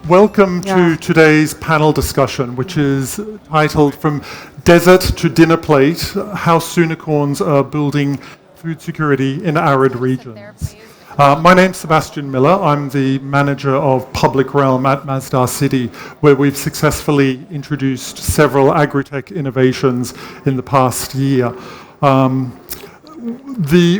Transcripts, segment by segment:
Welcome to today's panel discussion, which is titled From Desert to Dinner Plate, How Soonicorns Are Building Food Security in Arid Regions. My name's Sebastien Miller. I'm the manager of Public Realm at Masdar City, where we've successfully introduced several agritech innovations in the past year.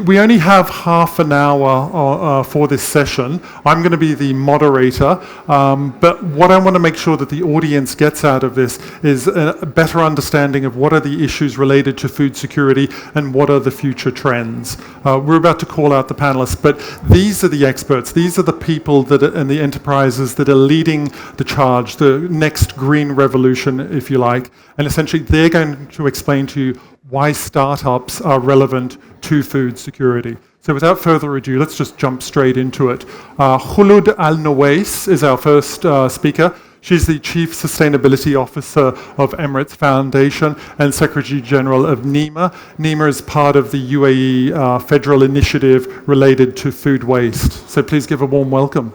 We only have half an hour for this session. I'm going to be the moderator, but what I want to make sure that the audience gets out of this is a better understanding of what are the issues related to food security and what are the future trends. We're about to call out the panelists, but these are the experts. These are the people and the enterprises that are leading the charge, the next green revolution, if you like, and essentially they're going to explain to you why startups are relevant to food security. So without further ado, let's just jump straight into it. Khuloud Al Nuwais is our first speaker. She's the Chief Sustainability Officer of Emirates Foundation and Secretary General of NEMA. NEMA is part of the UAE federal initiative related to food waste. So please give a warm welcome.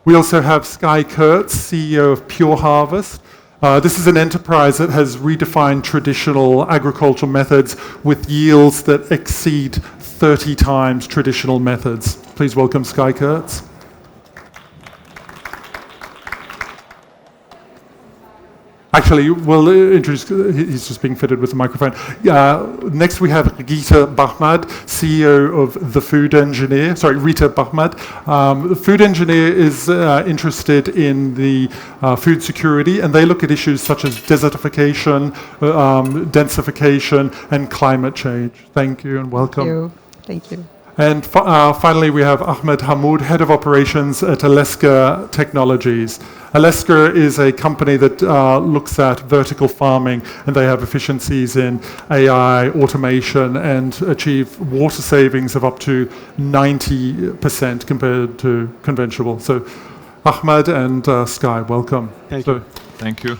We also have Sky Kurtz, CEO of Pure Harvest. This is an enterprise that has redefined traditional agricultural methods with yields that exceed 30 times traditional methods. Please welcome Sky Kurtz. Actually, we'll introduce, he's just being fitted with the microphone. Next we have Ghita Bahmad, CEO of The Food Engineer, Ghita Bahmad. The Food Engineer is interested in the food security, and they look at issues such as desertification, densification, and climate change. Thank you and welcome. Thank you. And finally, we have Ahmed Hammoud, Head of Operations at Alesca Technologies. Alesca is a company that looks at vertical farming, and they have efficiencies in AI, automation, and achieve water savings of up to 90% compared to conventional. So Ahmed and Sky, welcome. Thank you. Thank you.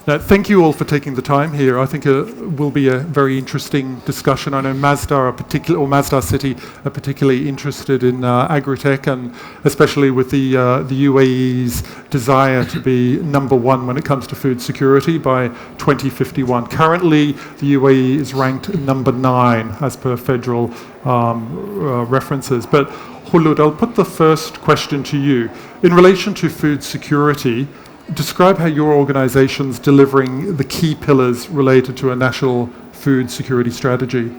Thank you all for taking the time here. I think it will be a very interesting discussion. I know Masdar City are particularly interested in agritech, and especially with the UAE's desire to be number one when it comes to food security by 2051. Currently, the UAE is ranked number 9 as per federal references. But Khuloud, I'll put the first question to you. In relation to food security, describe how your organization's delivering the key pillars related to a national food security strategy.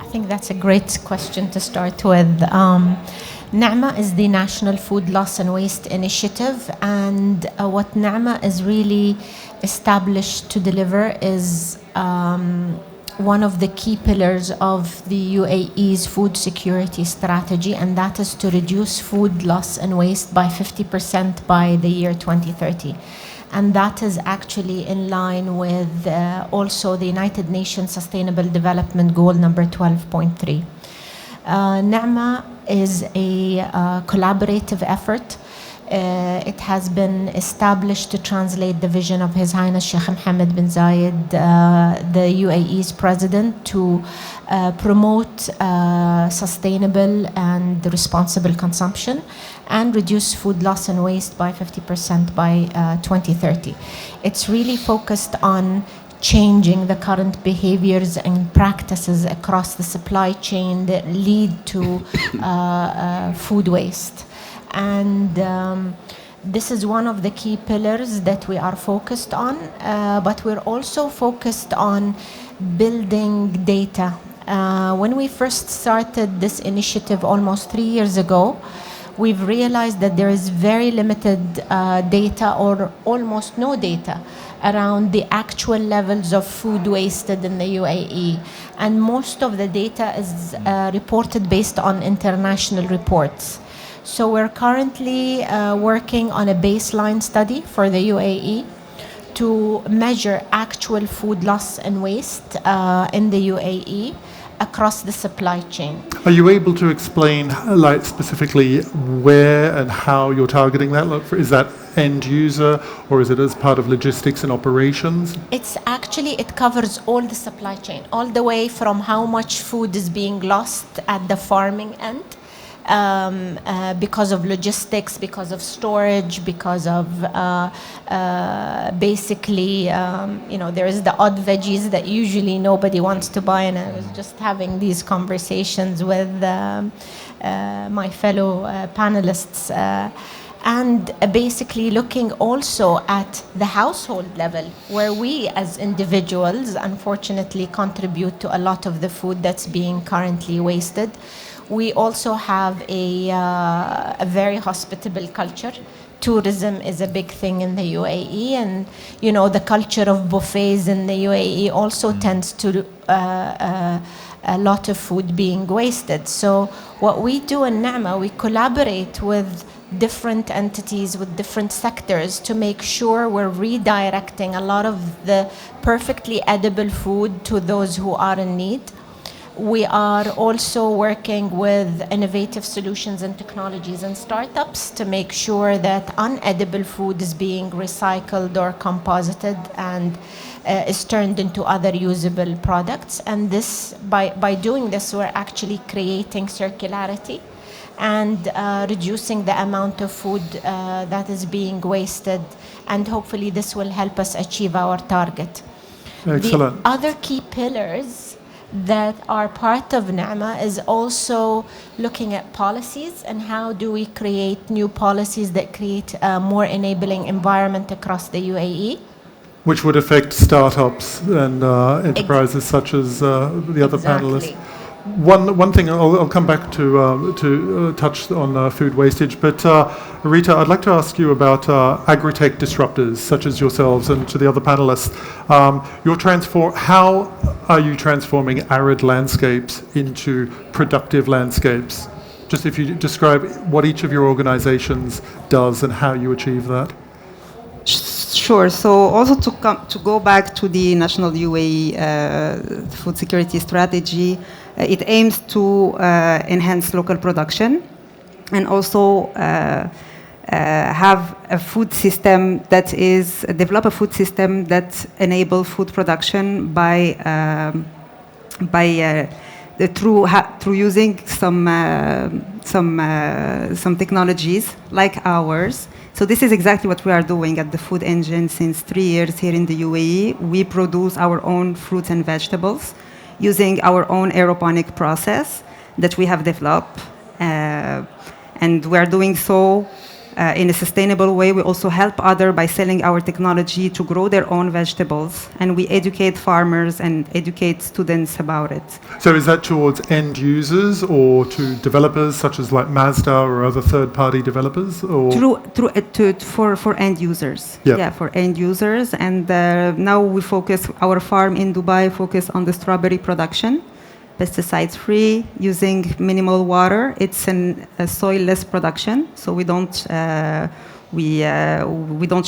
I think that's a great question to start with. NAMA is the National Food Loss and Waste Initiative, and what NAMA is really established to deliver is one of the key pillars of the UAE's food security strategy, and that is to reduce food loss and waste by 50% by the year 2030. And that is actually in line with also the United Nations Sustainable Development Goal number 12.3. NAMA is a collaborative effort. It has been established to translate the vision of His Highness Sheikh Mohammed bin Zayed, the UAE's president, to promote sustainable and responsible consumption and reduce food loss and waste by 50% by 2030. It's really focused on changing the current behaviors and practices across the supply chain that lead to food waste. And this is one of the key pillars that we are focused on, but we're also focused on building data. When we first started this initiative almost 3 years ago, we've realized that there is very limited data or almost no data around the actual levels of food wasted in the UAE. And most of the data is reported based on international reports. So we're currently working on a baseline study for the UAE to measure actual food loss and waste in the UAE across the supply chain. Are you able to explain, like, specifically where and how you're targeting that? Is that end user, or is it as part of logistics and operations? It's actually, it covers all the supply chain, all the way from how much food is being lost at the farming end, because of logistics, because of storage, because of basically, there is the odd veggies that usually nobody wants to buy. And I was just having these conversations with my fellow panelists. And basically looking also at the household level, where we as individuals unfortunately contribute to a lot of the food that's being currently wasted. We also have a very hospitable culture. Tourism is a big thing in the UAE, and the culture of buffets in the UAE also tends to a lot of food being wasted. So what we do in Naama, we collaborate with different entities, with different sectors, to make sure we're redirecting a lot of the perfectly edible food to those who are in need. We are also working with innovative solutions and technologies and startups to make sure that unedible food is being recycled or composited and is turned into other usable products. And this, by doing this, we're actually creating circularity and reducing the amount of food that is being wasted. And hopefully this will help us achieve our target. Excellent. The other key pillars that are part of Naama is also looking at policies and how do we create new policies that create a more enabling environment across the UAE. Which would affect startups and enterprises such as the other panelists. One thing, I'll come back to touch on food wastage, but Rita, I'd like to ask you about agritech disruptors such as yourselves and to the other panelists. How are you transforming arid landscapes into productive landscapes? Just if you describe what each of your organizations does and how you achieve that. Sure. So also to go back to the national UAE food security strategy, it aims to enhance local production and also develop a food system that enables food production through using some technologies like ours. So this is exactly what we are doing at the Food Engine since 3 years here in the UAE. We produce our own fruits and vegetables using our own aeroponic process that we have developed. And we are doing so in a sustainable way. We also help others by selling our technology to grow their own vegetables. And we educate farmers and educate students about it. So is that towards end users or to developers such as like Masdar or other third-party developers? Or? For end users. Yep. Yeah, for end users. And now our farm in Dubai focus on the strawberry production. Pesticide-free, using minimal water. It's a soil-less production, so we don't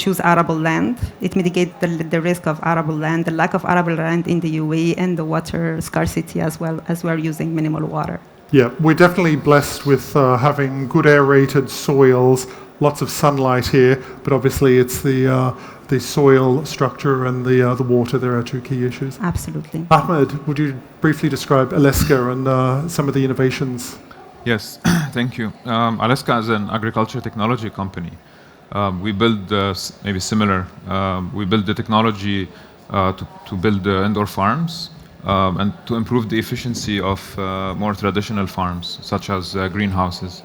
use arable land. It mitigates the risk of arable land, the lack of arable land in the UAE, and the water scarcity as well, as we're using minimal water. Yeah, we're definitely blessed with having good aerated soils, lots of sunlight here, but obviously it's the soil structure and the water. There are two key issues. Absolutely. Ahmed, would you briefly describe Alesca and some of the innovations? Yes, thank you. Alesca is an agriculture technology company. We build maybe similar. We build the technology to build indoor farms and to improve the efficiency of more traditional farms, such as greenhouses.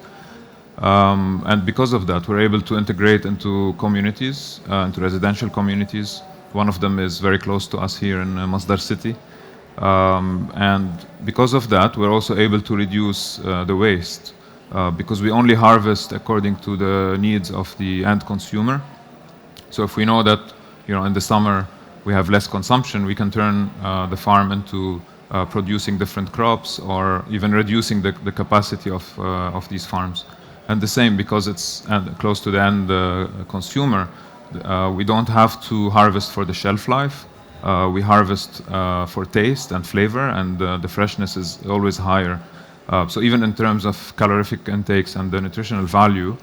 And because of that, we're able to integrate into communities, into residential communities. One of them is very close to us here in Masdar City. And because of that, we're also able to reduce the waste because we only harvest according to the needs of the end consumer. So if we know that, in the summer we have less consumption, we can turn the farm into producing different crops or even reducing the capacity of these farms. And the same, because it's close to the end consumer, we don't have to harvest for the shelf life. We harvest for taste and flavor, and the freshness is always higher. So even in terms of calorific intakes and the nutritional value,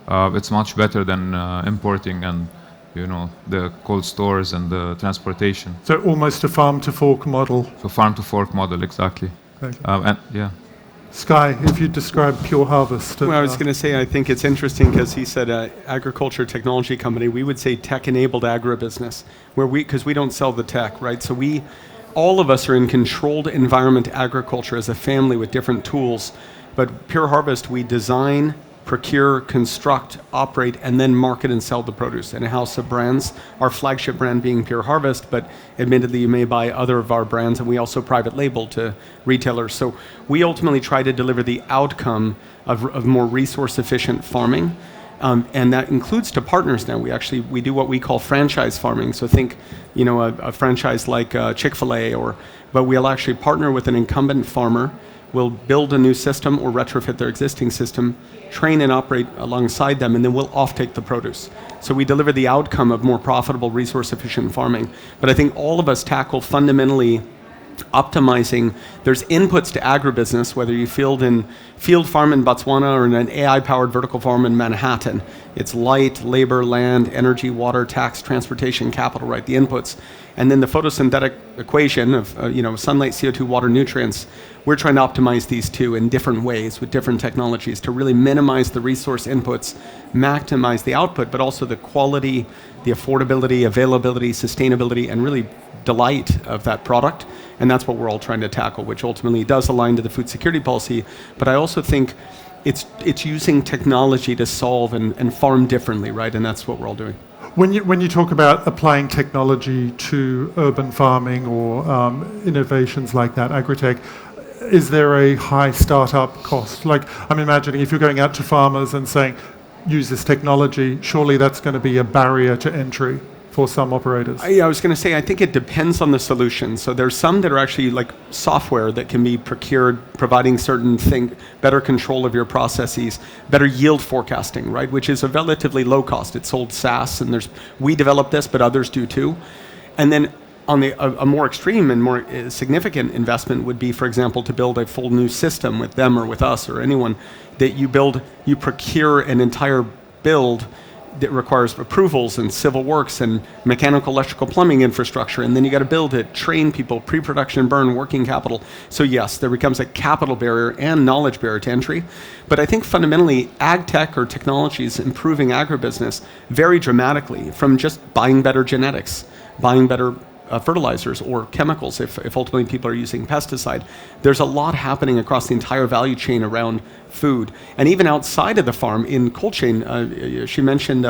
it's much better than importing and the cold stores and the transportation. So almost a farm to fork model. So farm to fork model, exactly. And yeah. Sky, if you describe Pure Harvest. Well, I was going to say, I think it's interesting because he said agriculture technology company. We would say tech-enabled agribusiness, because we don't sell the tech, right? So all of us are in controlled environment agriculture as a family with different tools. But Pure Harvest, we design, procure, construct, operate, and then market and sell the produce in a house of brands. Our flagship brand being Pure Harvest, but admittedly you may buy other of our brands, and we also private label to retailers. So we ultimately try to deliver the outcome of more resource efficient farming. And that includes to partners now. We do what we call franchise farming. So think, a franchise like Chick-fil-A, but we'll actually partner with an incumbent farmer. We'll build a new system or retrofit their existing system, train and operate alongside them, and then we'll offtake the produce. So we deliver the outcome of more profitable, resource-efficient farming. But I think all of us tackle fundamentally optimizing. There's inputs to agribusiness, whether you field farm in Botswana or in an AI-powered vertical farm in Manhattan. It's light, labor, land, energy, water, tax, transportation, capital, right? The inputs. And then the photosynthetic equation of sunlight, CO2, water, nutrients. We're trying to optimize these two in different ways with different technologies to really minimize the resource inputs, maximize the output, but also the quality, the affordability, availability, sustainability, and really delight of that product. And that's what we're all trying to tackle, which ultimately does align to the food security policy. But I also think it's using technology to solve and farm differently, right? And that's what we're all doing. When you talk about applying technology to urban farming or innovations like that, agritech, is there a high startup cost? Like, I'm imagining if you're going out to farmers and saying, use this technology, surely that's going to be a barrier to entry for some operators. I was going to say, I think it depends on the solution. So there's some that are actually like software that can be procured, providing certain better control of your processes, better yield forecasting, right? Which is a relatively low cost. It's sold SaaS, and we develop this, but others do too. And then on a more extreme and more significant investment would be, for example, to build a full new system with them or with us or anyone that you procure an entire build that requires approvals and civil works and mechanical, electrical, plumbing infrastructure, and then you got to build it, train people, pre-production, burn, working capital. So yes, there becomes a capital barrier and knowledge barrier to entry. But I think fundamentally, ag tech or technologies improving agribusiness very dramatically from just buying better genetics, buying better fertilizers or chemicals if ultimately people are using pesticide. There's a lot happening across the entire value chain around food. And even outside of the farm, in cold chain, she mentioned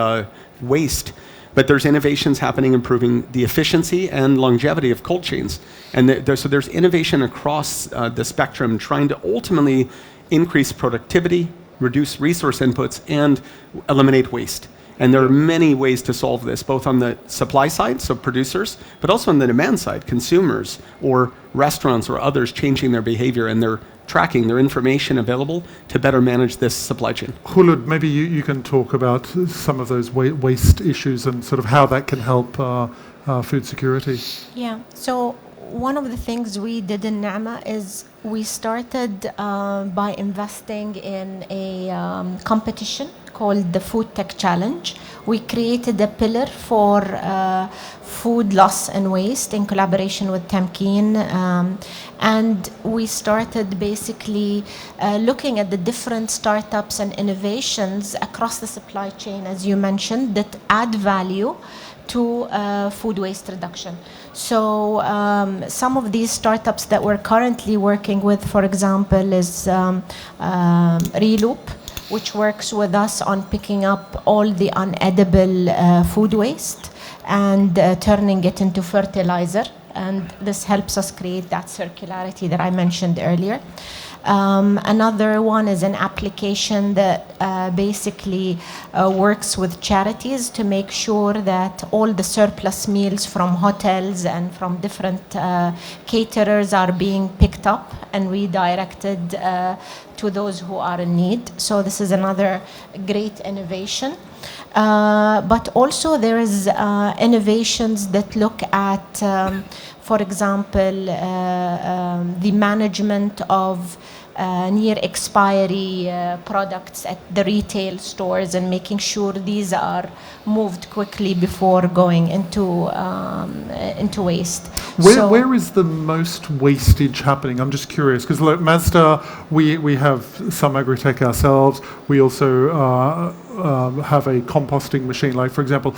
waste, but there's innovations happening improving the efficiency and longevity of cold chains. And so there's innovation across the spectrum trying to ultimately increase productivity, reduce resource inputs, and eliminate waste. And there are many ways to solve this, both on the supply side, so producers, but also on the demand side, consumers or restaurants or others changing their behavior and their tracking, their information available to better manage this supply chain. Khuloud, maybe you can talk about some of those waste issues and sort of how that can help food security. Yeah, so one of the things we did in Naama is we started by investing in a competition called the Food Tech Challenge. We created a pillar for food loss and waste in collaboration with Tamkeen, and we started basically looking at the different startups and innovations across the supply chain, as you mentioned, that add value to food waste reduction. So some of these startups that we're currently working with, for example, is Reloop, which works with us on picking up all the unedible food waste and turning it into fertilizer. And this helps us create that circularity that I mentioned earlier. Another one is an application that basically works with charities to make sure that all the surplus meals from hotels and from different caterers are being picked up and redirected to those who are in need. So this is another great innovation. But also there is innovations that look at, for example, the management of near expiry products at the retail stores and making sure these are moved quickly before going into waste. Where is the most wastage happening? I'm just curious because like Masdar, we have some agritech ourselves. We also have a composting machine. Like for example,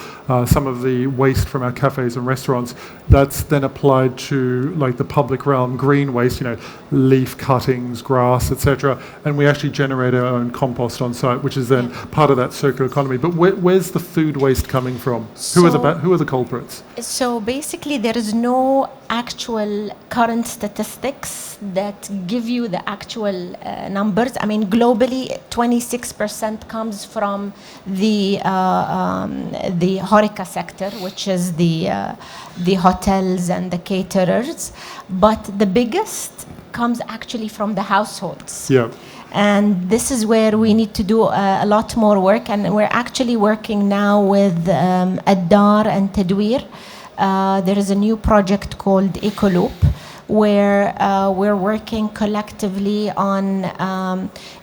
some of the waste from our cafes and restaurants, that's then applied to like the public realm, green waste, leaf cuttings, grass, etc. And we actually generate our own compost on site, which is then part of that circular economy. But where's the food waste coming from? Who are the culprits? So basically, there is no actual current statistics that give you the actual numbers. I mean, globally, 26% comes from the HoReCa sector, which is the hotels and the caterers. But the biggest comes actually from the households. Yeah. And this is where we need to do a lot more work. And we're actually working now with Addar and Tadweer. There is a new project called EcoLoop, where we're working collectively on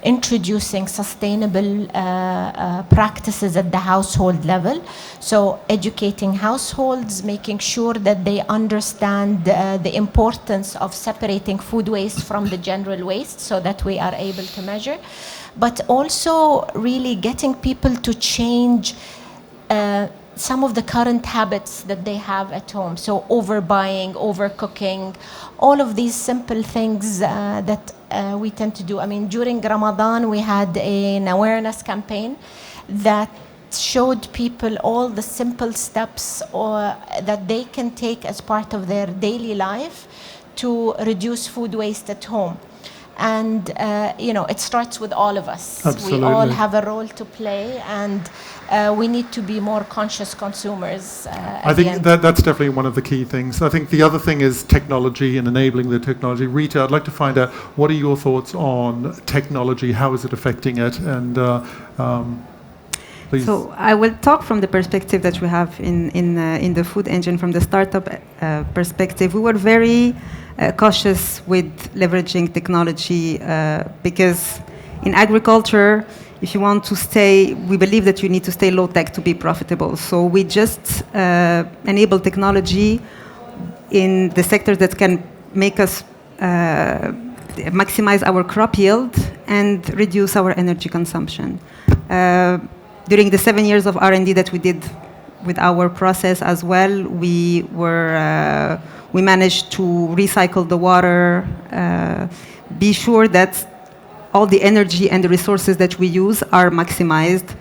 introducing sustainable practices at the household level. So educating households, making sure that they understand the importance of separating food waste from the general waste so that we are able to measure, but also really getting people to change some of the current habits that they have at home. So overbuying, overcooking, all of these simple things that we tend to do. I mean, during Ramadan, we had an awareness campaign that showed people all the simple steps that they can take as part of their daily life to reduce food waste at home. And it starts with all of us. Absolutely. We all have a role to play, and we need to be more conscious consumers. I think that's definitely one of the key things. I think the other thing is technology and enabling the technology. Rita, I'd like to find out, what are your thoughts on technology? How is it affecting it? And please. So I will talk from the perspective that we have in the food engine, from the startup perspective. We were very cautious with leveraging technology because in agriculture, if you want to stay, we believe that you need to stay low tech to be profitable. So we just enable technology in the sectors that can make us maximize our crop yield and reduce our energy consumption. During the 7 years of R&D that we did with our process as well, we managed to recycle the water, be sure that all the energy and the resources that we use are maximized,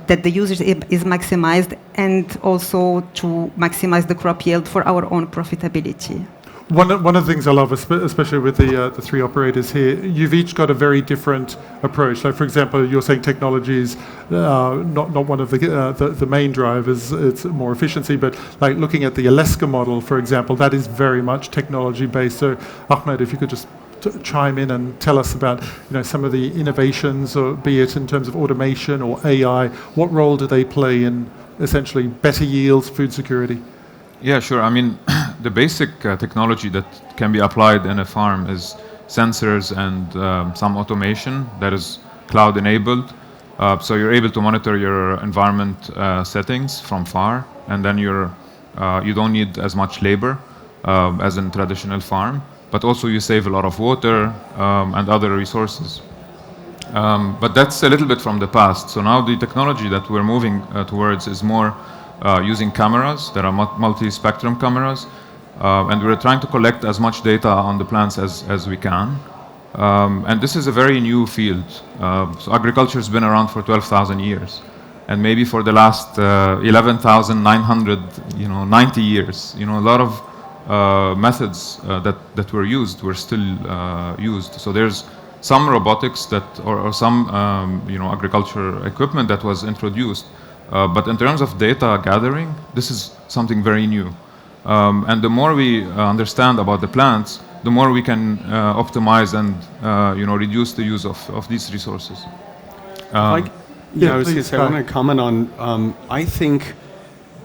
that the usage is maximized, and also to maximize the crop yield for our own profitability. One of the things I love, especially with the three operators here, you've each got a very different approach. Like, for example, you're saying technology is not one of the main drivers, it's more efficiency, but like looking at the Alesca model, for example, that is very much technology-based. So, Ahmed, if you could just chime in and tell us about some of the innovations, or be it in terms of automation or AI, what role do they play in essentially better yields, food security? Yeah, sure. I mean, the basic technology that can be applied in a farm is sensors and some automation that is cloud enabled. So you're able to monitor your environment settings from far, and then you don't need as much labor as in traditional farm, but also you save a lot of water and other resources. But that's a little bit from the past. So now the technology that we're moving towards is more using cameras. There are multi-spectrum cameras, and we're trying to collect as much data on the plants as we can. And this is a very new field. So agriculture has been around for 12,000 years, and maybe for the last 11,990 years, a lot of methods that were used were still used. So there's some robotics or some agriculture equipment that was introduced. But in terms of data gathering, this is something very new. And the more we understand about the plants, the more we can optimize and reduce the use of these resources. Yeah, I was going to please, say, I want to comment on, I think,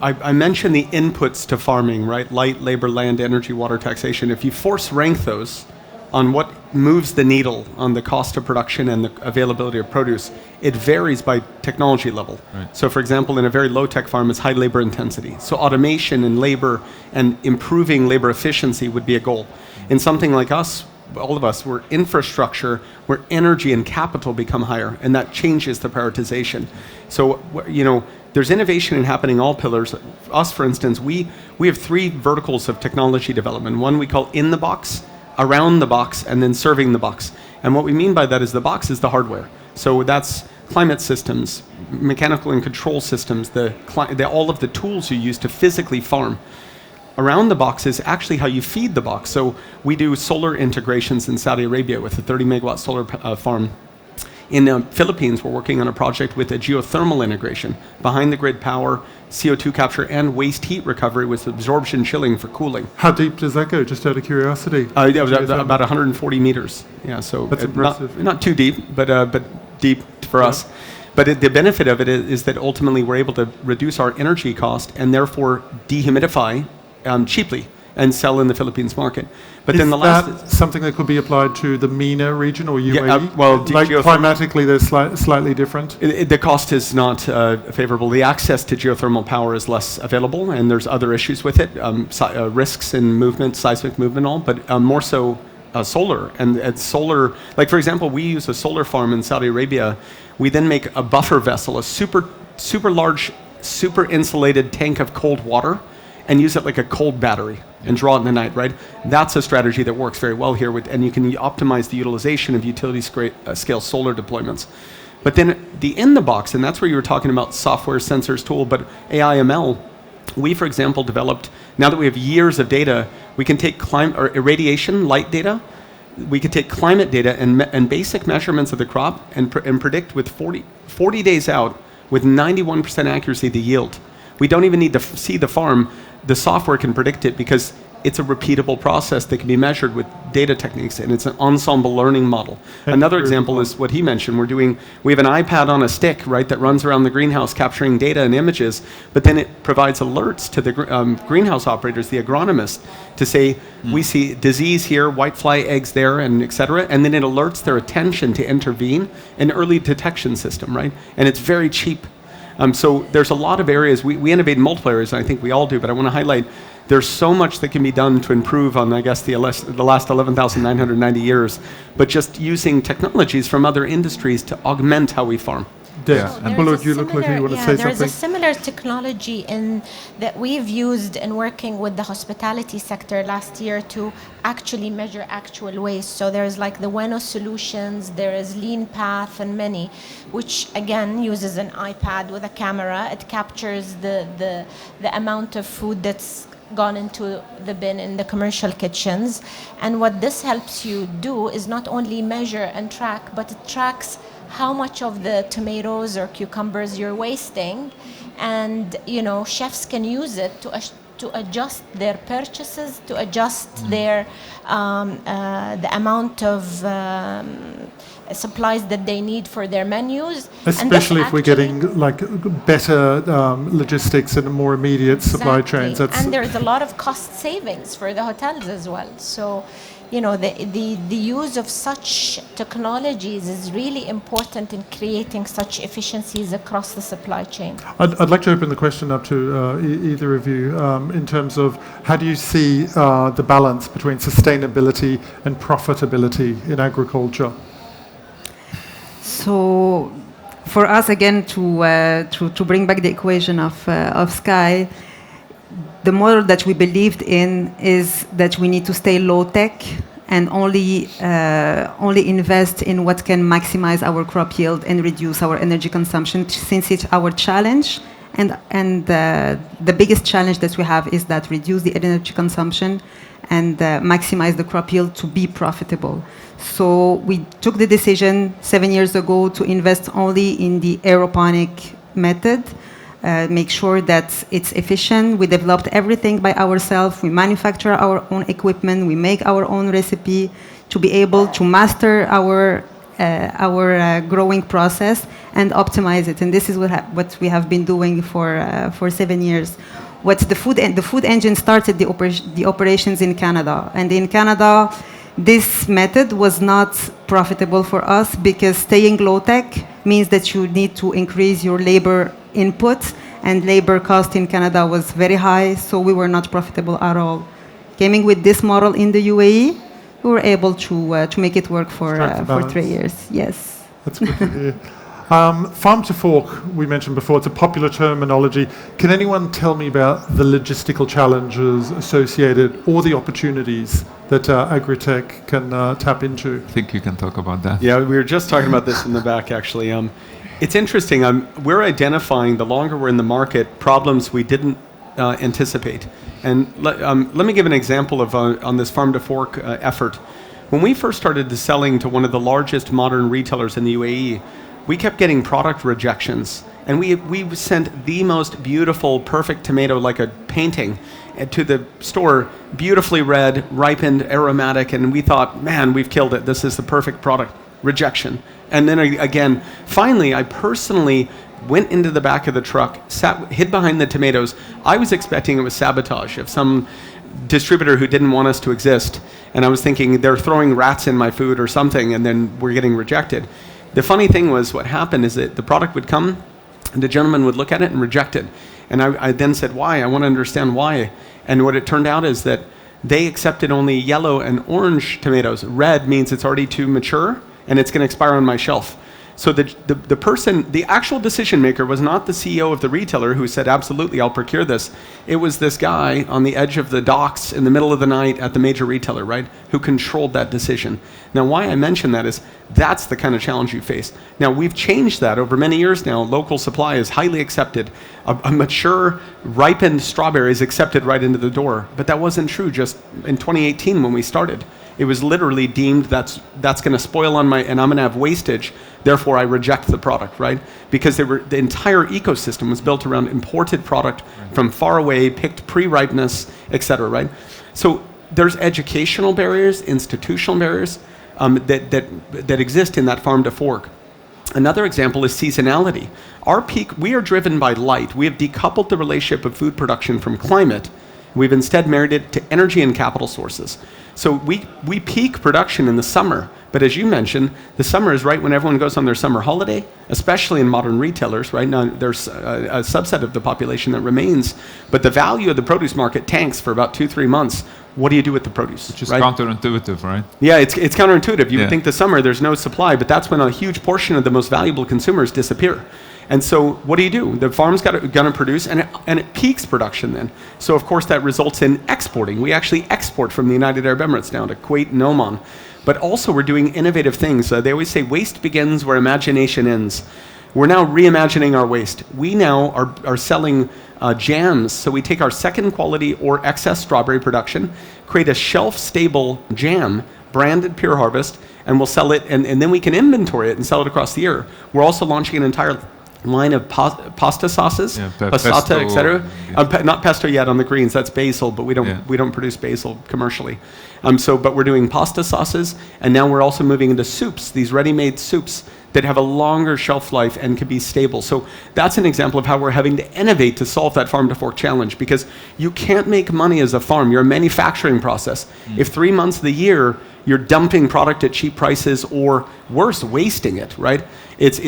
I mentioned the inputs to farming, right? Light, labor, land, energy, water, taxation. If you force rank those on what moves the needle on the cost of production and the availability of produce, it varies by technology level. Right. So for example, in a very low-tech farm, it's high labor intensity. So automation and labor and improving labor efficiency would be a goal. In something like us, all of us, we're infrastructure where energy and capital become higher, and that changes the prioritization. So, you know, there's innovation happening all pillars. Us, for instance, we have 3 verticals of technology development. One we call in the box, around the box, and then serving the box. And what we mean by that is the box is the hardware. So that's climate systems, mechanical and control systems, all of the tools you use to physically farm. Around the box is actually how you feed the box. So we do solar integrations in Saudi Arabia with a 30 megawatt solar farm. In the Philippines, we're working on a project with a geothermal integration, behind the grid power, CO2 capture, and waste heat recovery with absorption chilling for cooling. How deep does that go, just out of curiosity? About 140 meters. Yeah, so That's impressive. Not too deep, but deep for us. But the benefit of it is that ultimately we're able to reduce our energy cost and therefore dehumidify cheaply and sell in the Philippines market. But Is then the that last something that could be applied to the MENA region or UAE? Like geothermal. climatically, they're slightly different. The cost is not favorable. The access to geothermal power is less available, and there's other issues with it, risks in movement, seismic movement, all. But more so solar and solar. Like for example, we use a solar farm in Saudi Arabia. We then make a buffer vessel, a super large, super insulated tank of cold water, and use it like a cold battery and draw it in the night, right? That's a strategy that works very well here, and you can optimize the utilization of utility scale solar deployments. But then the in the box, and that's where you were talking about software, sensors, tool, but AI, ML, we, for example, developed, now that we have years of data, we can take irradiation, light data, we can take climate data and basic measurements of the crop and predict with 40 days out with 91% accuracy the yield. We don't even need to see the farm. The software can predict it because it's a repeatable process that can be measured with data techniques, and it's an ensemble learning model. Another example is what he mentioned. We have an iPad on a stick, right, that runs around the greenhouse capturing data and images, but then it provides alerts to the greenhouse operators, the agronomists, to say, we see disease here, whitefly eggs there, and et cetera, and then it alerts their attention to intervene, an early detection system, right? And it's very cheap. So there's a lot of areas, we innovate in multiple areas, and I think we all do, but I want to highlight there's so much that can be done to improve on, I guess, the last 11,990 years, but just using technologies from other industries to augment how we farm. And Khuloud, you look like you want to say there's something. a similar technology that we've used in working with the hospitality sector last year to actually measure actual waste. So there's like the Bueno solutions, there is Lean Path and many, which again uses an iPad with a camera. It captures the amount of food that's gone into the bin in the commercial kitchens. And what this helps you do is not only measure and track, but it tracks how much of the tomatoes or cucumbers you're wasting, and chefs can use it to adjust their purchases, to adjust their the amount of supplies that they need for their menus. Especially if we're getting like better logistics and more immediate supply chains. And there's a lot of cost savings for the hotels as well. So the use of such technologies is really important in creating such efficiencies across the supply chain. I'd like to open the question up to either of you in terms of how do you see the balance between sustainability and profitability in agriculture? So for us, again, to bring back the equation of Sky, the model that we believed in is that we need to stay low tech and only invest in what can maximize our crop yield and reduce our energy consumption, since it's our challenge. And the biggest challenge that we have is that reduce the energy consumption and maximize the crop yield to be profitable. So we took the decision 7 years ago to invest only in the aeroponic method. Make sure that it's efficient. We developed everything by ourselves. We manufacture our own equipment. We make our own recipe to be able to master our our growing process and optimize it. And this is what we have been doing for 7 years. The food engine started the operations in Canada, and in Canada, this method was not profitable for us because staying low tech means that you need to increase your labor input, and labor cost in Canada was very high, so we were not profitable at all. Coming with this model in the UAE, we were able to make it work for 3 years. Yes. That's good to hear. Farm to fork, we mentioned before, it's a popular terminology. Can anyone tell me about the logistical challenges associated or the opportunities that agritech can tap into? I think you can talk about that. Yeah, we were just talking about this in the back, actually. It's interesting. We're identifying, the longer we're in the market, problems we didn't anticipate. And let me give an example of on this farm to fork effort. When we first started selling to one of the largest modern retailers in the UAE, we kept getting product rejections. And we sent the most beautiful, perfect tomato, like a painting, to the store, beautifully red, ripened, aromatic, and we thought, man, we've killed it. This is the perfect product. Rejection. And then again, finally, I personally went into the back of the truck, hid behind the tomatoes. I was expecting it was sabotage of some distributor who didn't want us to exist. And I was thinking they're throwing rats in my food or something, and then we're getting rejected. The funny thing was, what happened is that the product would come, and the gentleman would look at it and reject it. And I then said, why? I want to understand why. And what it turned out is that they accepted only yellow and orange tomatoes. Red means it's already too mature, and it's going to expire on my shelf. So the person, the actual decision maker was not the CEO of the retailer who said, absolutely, I'll procure this. It was this guy on the edge of the docks in the middle of the night at the major retailer, right, who controlled that decision. Now, why I mention that is that's the kind of challenge you face. Now, we've changed that over many years now. Local supply is highly accepted. A mature, ripened strawberry is accepted right into the door. But that wasn't true just in 2018 when we started. It was literally deemed that's going to spoil on and I'm going to have wastage. Therefore, I reject the product, right? Because the entire ecosystem was built around imported product from far away, picked pre-ripeness, et cetera, right? So there's educational barriers, institutional barriers that exist in that farm to fork. Another example is seasonality. Our peak, we are driven by light. We have decoupled the relationship of food production from climate. We've instead married it to energy and capital sources. So we peak production in the summer, but as you mentioned, the summer is right when everyone goes on their summer holiday, especially in modern retailers, right? Now, there's a subset of the population that remains, but the value of the produce market tanks for about 2-3 months. What do you do with the produce? Which is right? counterintuitive, right? Yeah, it's counterintuitive. You would think the summer there's no supply, but that's when a huge portion of the most valuable consumers disappear. And so what do? The farm's gonna produce, and it peaks production then. So of course that results in exporting. We actually export from the United Arab Emirates now to Kuwait and Oman. But also we're doing innovative things. They always say waste begins where imagination ends. We're now reimagining our waste. We now are selling jams. So we take our second quality or excess strawberry production, create a shelf-stable jam, branded Pure Harvest, and we'll sell it, and then we can inventory it and sell it across the year. We're also launching an entire line of pasta sauces, passata, etc. Not pesto yet on the greens. That's basil, but we don't produce basil commercially. But we're doing pasta sauces, and now we're also moving into soups. These ready-made soups that have a longer shelf life and can be stable. So that's an example of how we're having to innovate to solve that farm to fork challenge, because you can't make money as a farm. You're a manufacturing process. If 3 months of the year you're dumping product at cheap prices, or worse, wasting it, right? It's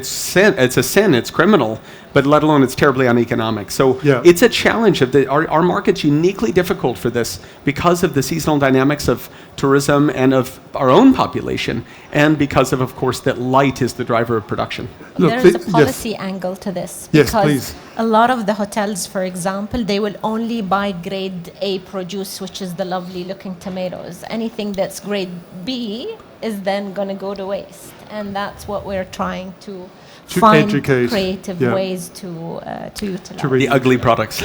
sin. It's a sin. It's criminal. But let alone it's terribly uneconomic. So it's a challenge. Our market's uniquely difficult for this because of the seasonal dynamics of tourism and of our own population, and because of course, that light is the driver of production. There is a policy angle to this. Yes, because please. A lot of the hotels, for example, they will only buy grade A produce, which is the lovely looking tomatoes. Anything that's grade B is then going to go to waste. And that's what we're trying to find educate, creative ways to utilize. The ugly products.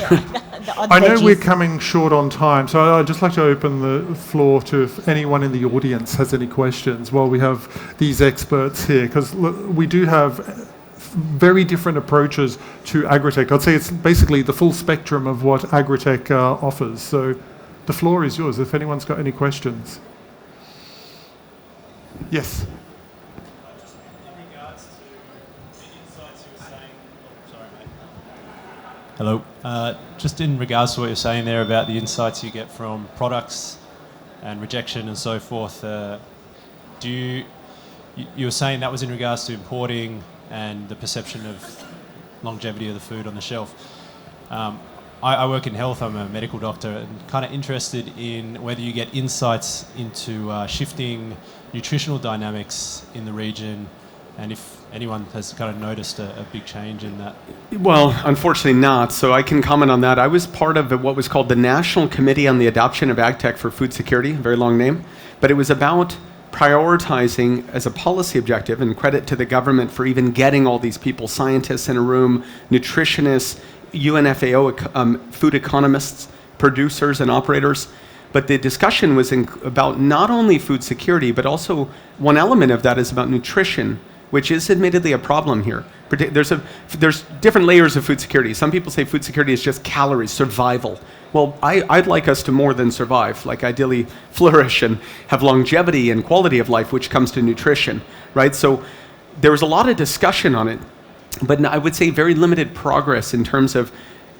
I know we're coming short on time, so I'd just like to open the floor to if anyone in the audience has any questions while we have these experts here, because we do have very different approaches to agritech. I'd say it's basically the full spectrum of what agritech offers. So the floor is yours if anyone's got any questions. Yes. Hello. Just in regards to what you're saying there about the insights you get from products and rejection and so forth, you were saying that was in regards to importing and the perception of longevity of the food on the shelf. I work in health, I'm a medical doctor, and kind of interested in whether you get insights into shifting nutritional dynamics in the region, and if anyone has kind of noticed a big change in that. Well, unfortunately not, so I can comment on that. I was part of what was called the National Committee on the Adoption of AgTech for Food Security, very long name, but it was about prioritizing as a policy objective, and credit to the government for even getting all these people, scientists in a room, nutritionists, UNFAO food economists, producers and operators. But the discussion was about not only food security, but also one element of that is about nutrition, which is admittedly a problem here. There's different layers of food security. Some people say food security is just calories, survival. Well, I'd like us to more than survive, like ideally flourish and have longevity and quality of life, which comes to nutrition, right? So there was a lot of discussion on it, but I would say very limited progress in terms of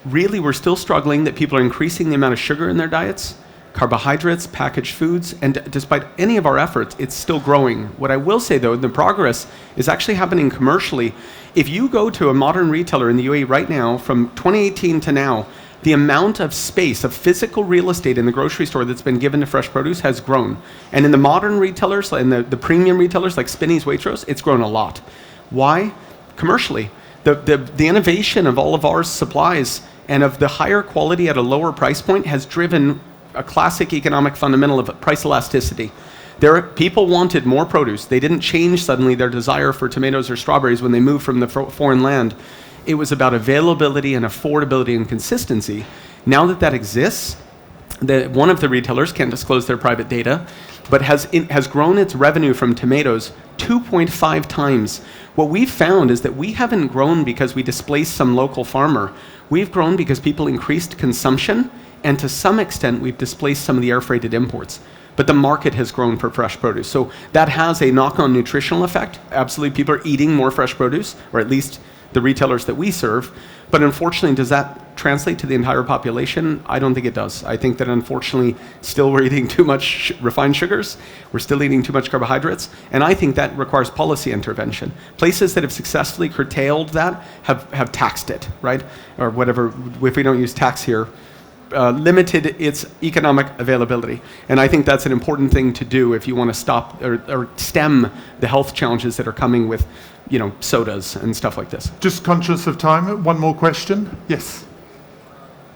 really we're still struggling that people are increasing the amount of sugar in their diets, carbohydrates, packaged foods, and despite any of our efforts, it's still growing. What I will say though, the progress is actually happening commercially. If you go to a modern retailer in the UAE right now, from 2018 to now, the amount of space, of physical real estate in the grocery store that's been given to fresh produce has grown. And in the modern retailers, and the premium retailers like Spinney's, Waitrose, it's grown a lot. Why? Commercially. The innovation of all of our supplies and of the higher quality at a lower price point has driven a classic economic fundamental of price elasticity. People wanted more produce. They didn't change suddenly their desire for tomatoes or strawberries when they moved from the foreign land. It was about availability and affordability and consistency. Now that that exists, one of the retailers, can't disclose their private data, but has grown its revenue from tomatoes 2.5 times. What we've found is that we haven't grown because we displaced some local farmer. We've grown because people increased consumption, and to some extent we've displaced some of the air freighted imports. But the market has grown for fresh produce. So that has a knock-on nutritional effect. Absolutely, people are eating more fresh produce, or at least the retailers that we serve. But unfortunately, does that translate to the entire population? I don't think it does. I think that unfortunately, still we're eating too much refined sugars. We're still eating too much carbohydrates. And I think that requires policy intervention. Places that have successfully curtailed that have taxed it, right? Or whatever, if we don't use tax here, limited its economic availability. And I think that's an important thing to do if you want to stop or stem the health challenges that are coming with, sodas and stuff like this. Just conscious of time, one more question. Yes.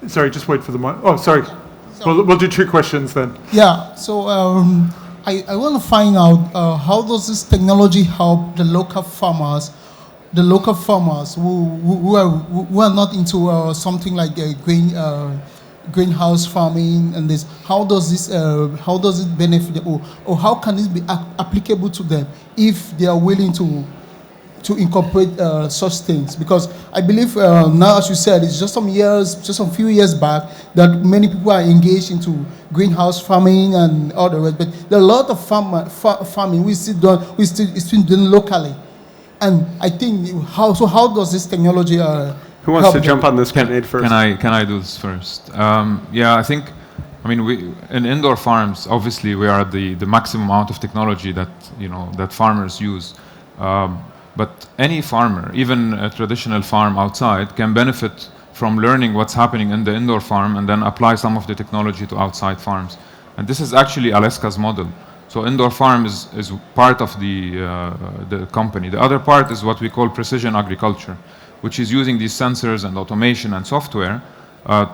Sorry, just wait for the mic. Oh, sorry. We'll do two questions then. Yeah, so I want to find out how does this technology help the local farmers who are not into something like greenhouse farming and this. How does it benefit them, or how can this be applicable to them if they are willing to incorporate such things? Because I believe now, as you said, it's just a few years back that many people are engaged into greenhouse farming and all the rest. But there are a lot of farming it's still done locally, and I think how does this technology? Who wants to jump on this grenade first? Can I do this first? We in indoor farms, obviously we are at the maximum amount of technology that farmers use. But any farmer, even a traditional farm outside, can benefit from learning what's happening in the indoor farm and then apply some of the technology to outside farms. And this is actually Alesca's model. So indoor farm is part of the company. The other part is what we call precision agriculture, which is using these sensors and automation and software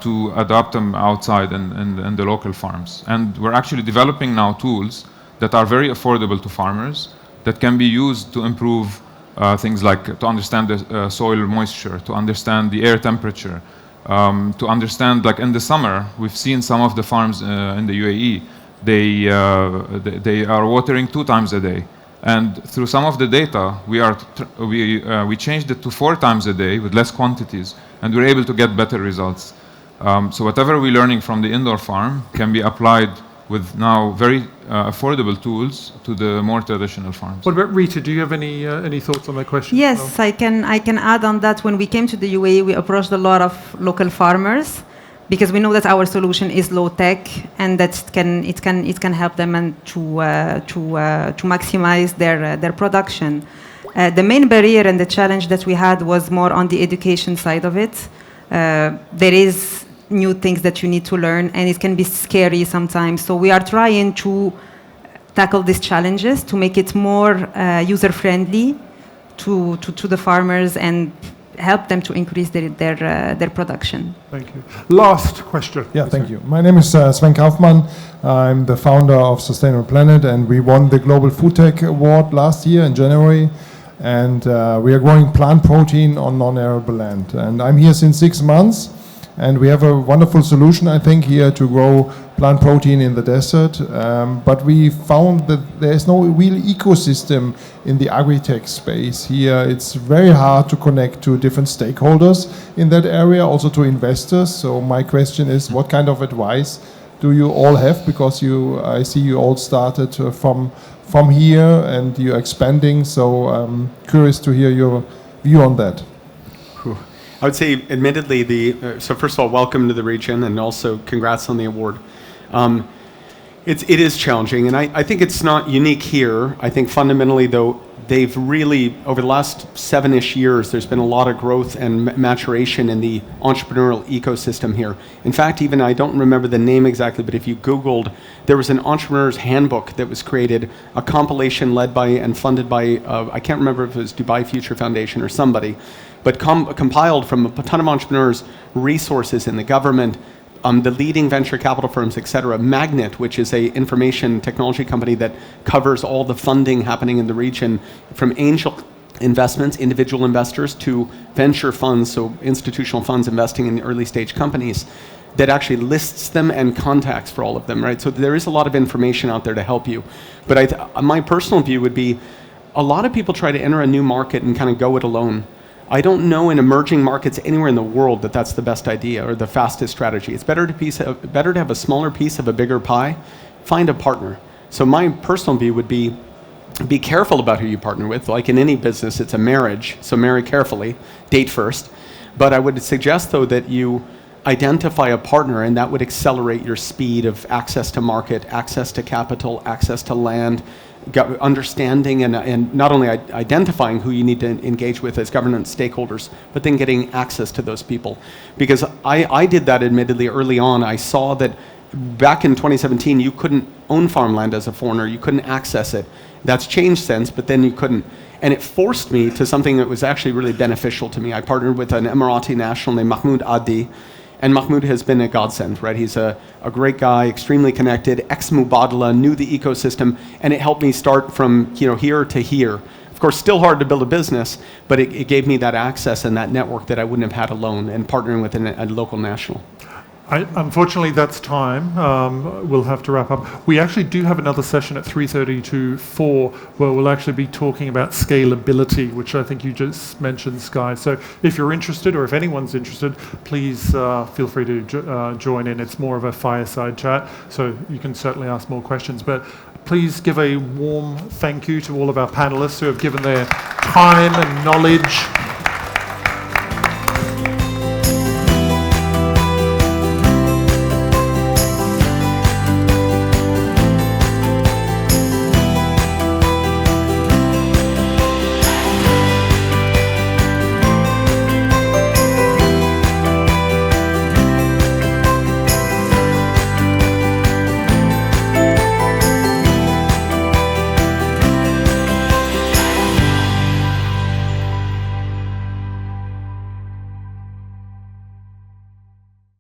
to adapt them outside in the local farms. And we're actually developing now tools that are very affordable to farmers that can be used to improve things like to understand the soil moisture, to understand the air temperature, to understand, like in the summer, we've seen some of the farms in the UAE, they are watering 2 times a day. And through some of the data, we changed it to 4 times a day with less quantities, and we're able to get better results. So whatever we're learning from the indoor farm can be applied with now very affordable tools to the more traditional farms. What about Rita? Do you have any thoughts on that question? Yes, I can add on that. When we came to the UAE, we approached a lot of local farmers because we know that our solution is low tech and that it can help them and to maximize their production. The main barrier and the challenge that we had was more on the education side of it. There is new things that you need to learn, and it can be scary sometimes. So we are trying to tackle these challenges to make it more user-friendly to the farmers and help them to increase their production. Thank you. Last question. Yeah, thank you. My name is Sven Kaufmann. I'm the founder of Sustainable Planet, and we won the Global Food Tech Award last year in January. And we are growing plant protein on non-arable land. And I'm here since 6 months. And we have a wonderful solution, I think, here to grow plant protein in the desert. But we found that there's no real ecosystem in the agritech space here. It's very hard to connect to different stakeholders in that area, also to investors. So my question is, what kind of advice do you all have? Because I see you all started from here and you're expanding. So I'm curious to hear your view on that. I would say, admittedly, so first of all, welcome to the region, and also congrats on the award. It is challenging, and I think it's not unique here. I think fundamentally, though, they've really, over the last 7-ish years, there's been a lot of growth and maturation in the entrepreneurial ecosystem here. In fact, even I don't remember the name exactly, but if you Googled, there was an entrepreneur's handbook that was created, a compilation led by and funded by, I can't remember if it was Dubai Future Foundation or somebody, but compiled from a ton of entrepreneurs, resources in the government, the leading venture capital firms, et cetera. Magnet, which is a information technology company that covers all the funding happening in the region, from angel investments, individual investors, to venture funds, so institutional funds investing in early stage companies, that actually lists them and contacts for all of them, right? So there is a lot of information out there to help you. But my personal view would be, a lot of people try to enter a new market and kind of go it alone. I don't know in emerging markets anywhere in the world that that's the best idea or the fastest strategy. It's better to have a smaller piece of a bigger pie. Find a partner. So my personal view would be careful about who you partner with. Like in any business, it's a marriage, so marry carefully, date first. But I would suggest, though, that you identify a partner, and that would accelerate your speed of access to market, access to capital, access to land, understanding and not only identifying who you need to engage with as governance stakeholders, but then getting access to those people. Because I did that admittedly early on. I saw that back in 2017, you couldn't own farmland as a foreigner. You couldn't access it. That's changed since, but then you couldn't. And it forced me to something that was actually really beneficial to me. I partnered with an Emirati national named Mahmoud Adi. And Mahmoud has been a godsend, right? He's a great guy, extremely connected, ex-Mubadala, knew the ecosystem, and it helped me start from here to here. Of course, still hard to build a business, but it gave me that access and that network that I wouldn't have had alone, and partnering with a local national. Unfortunately, that's time. We'll have to wrap up. We actually do have another session at 3:30 to 4 where we'll actually be talking about scalability, which I think you just mentioned, Sky. So if you're interested, or if anyone's interested, please feel free to join in. It's more of a fireside chat, so you can certainly ask more questions. But please give a warm thank you to all of our panelists who have given their time and knowledge